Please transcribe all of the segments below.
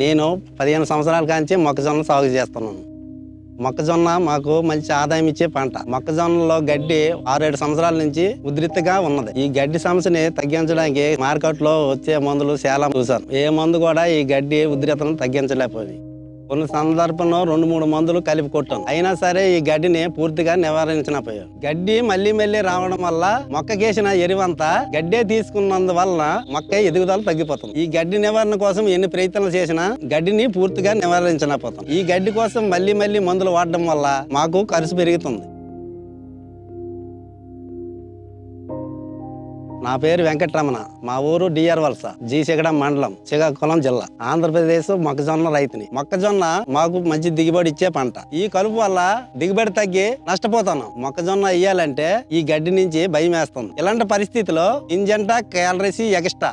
నేను 15 సంవత్సరాల కాంచి మొక్కజొన్న సాగు చేస్తున్నాను. మొక్కజొన్న మాకు మంచి ఆదాయం ఇచ్చే పంట. మొక్కజొన్నలో గడ్డి 6-7 సంవత్సరాల నుంచి ఉధృతిగా ఉన్నది. ఈ గడ్డి సమస్యని తగ్గించడానికి మార్కెట్ లో వచ్చే మందులు చాలా చూసాను. ఏ మందు కూడా ఈ గడ్డి ఉధృతను తగ్గించలేకపోయింది. కొన్ని సందర్భంలో 2-3 మందులు కలిపి కొట్టాను. అయినా సరే ఈ గడ్డిని పూర్తిగా నివారించలేకపోయాను. గడ్డి మళ్ళీ రావడం వల్ల మొక్కకేసిన ఎరువంతా గడ్డే తీసుకున్నందువల్ల మొక్క ఎదుగుదల తగ్గిపోతుంది. ఈ గడ్డి నివారణ కోసం ఎన్ని ప్రయత్నాలు చేసినా గడ్డిని పూర్తిగా నివారించలేకపోతాం. ఈ గడ్డి కోసం మళ్ళీ మందులు వాడడం వల్ల మాకు ఖర్చు పెరుగుతుంది. నా పేరు వెంకటరమణ. మా ఊరు డిఆర్ వలస, జీసెగడం మండలం, శ్రీకాకుళం జిల్లా, ఆంధ్రప్రదేశ్. మొక్కజొన్న రైతుని. మొక్కజొన్న మాకు మంచి దిగుబడి ఇచ్చే పంట. ఈ కలుపు వల్ల దిగుబడి తగ్గి నష్టపోతాను. మొక్కజొన్న వేయాలంటే ఈ గడ్డి నుంచి భయం వేస్తుంది. ఇలాంటి పరిస్థితిలో సింజెంటా క్యాలరీస్ ఎక్స్ట్రా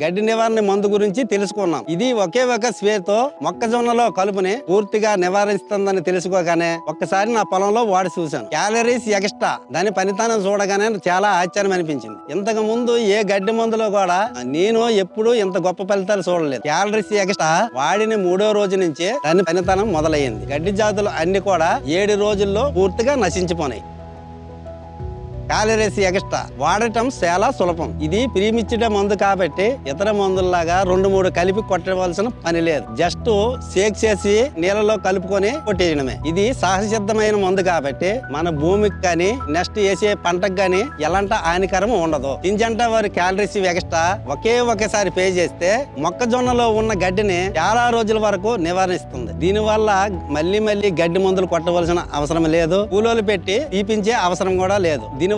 గడ్డి నివారణ మందు గురించి తెలుసుకున్నాం. ఇది ఒకే ఒక స్ప్రేతో మొక్కజొన్నలో కలుపుని పూర్తిగా నివారిస్తుందని తెలుసుకోగానే ఒక్కసారి నా పొలంలో వాడి చూశాను. క్యాలరీస్ ఎక్స్ట్రా దాని పనితనం చూడగానే చాలా ఆశ్చర్యం అనిపించింది. ఇంతకు ముందు ఏ గడ్డి మందులో కూడా నేను ఎప్పుడు ఇంత గొప్ప ఫలితాలు చూడలేదు. క్యాలరీస్ ఎక్స్ట్రా వాడిన 3వ రోజు నుంచి దాని పనితనం మొదలయ్యింది. గడ్డి జాతులు అన్ని కూడా 7 రోజుల్లో పూర్తిగా నశించిపోయినాయి. క్యాలరీస్ ఎక్స్ట్రా వాడటం చాలా సులభం. ఇది ప్రీమిచ్చిన మందు కాబట్టి ఇతర మందుల్లాగా 2-3 కలిపి కొట్టవలసిన పని లేదు. జస్ట్ షేక్ చేసి నీళ్ళలో కలుపుకొని కొట్టేయడమే. ఇది సహజసిద్ధమైన మందు కాబట్టి మన భూమికి కానీ నెక్స్ట్ వేసే పంటకు కానీ ఎలాంటి హానికరం ఉండదు. సింజెంటా వారి క్యాలరీస్ ఎక్స్ట్రా ఒకేసారి పే చేస్తే మొక్కజొన్నలో ఉన్న గడ్డిని చాలా రోజుల వరకు నివారిస్తుంది. దీనివల్ల మళ్ళీ గడ్డి మందులు కొట్టవలసిన అవసరం లేదు. కూలోలు పెట్టి తీపించే అవసరం కూడా లేదు. దీనివల్ల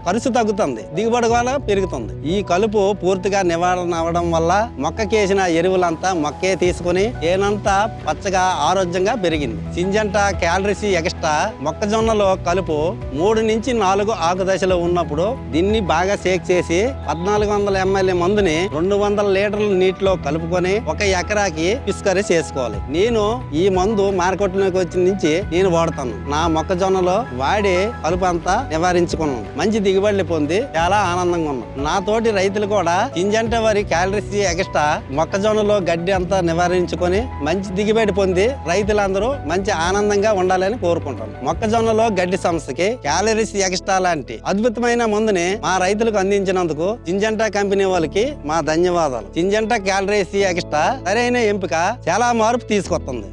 ఖర్చు తగ్గుతుంది, దిగుబడి కూడా పెరుగుతుంది. ఈ కలుపు పూర్తిగా నివారణ అవడం వల్ల మొక్కకేసిన ఎరువులంతా మొక్కే తీసుకుని ఏనంతా పచ్చగా ఆరోగ్యంగా పెరిగింది. సింజెంటా క్యాలరీస్ ఎక్స్ట్రా మొక్కజొన్నలో కలుపు 3 నుంచి 4 ఆకు దశలో ఉన్నప్పుడు దీన్ని బాగా షేక్ చేసి 1400 ml మందుని 200 లీటర్ల నీటిలో కలుపుకొని 1 ఎకరాకి పిస్కరీ చేసుకోవాలి. నేను ఈ మందు మార్కెట్లోకి వచ్చి నుంచి నేను వాడతాను. నా మొక్కజొన్నలో వాడి కలుపు అంతా నివారించుకున్నాను. మంచి దిగుబడులు పొంది చాలా ఆనందంగా ఉన్నాం. నా తోటి రైతులు కూడా సింజెంటా వారి క్యాలరీస్ ఎక్స్ట్రా మొక్కజొన్నలో గడ్డి అంతా నివారించుకొని మంచి దిగుబడి పొంది రైతులందరూ మంచి ఆనందంగా ఉండాలని కోరుకుంటాను. మొక్కజొన్నలో గడ్డి సమస్యకి క్యాలరీస్ ఎక్స్ట్రా లాంటి అద్భుతమైన మందుని మా రైతులకు అందించినందుకు సింజెంటా కంపెనీ వాళ్ళకి మా ధన్యవాదాలు. సింజెంటా క్యాలరీస్ ఎక్స్ట్రా సరైన ఎంపిక చాలా మార్పు తీసుకొస్తుంది.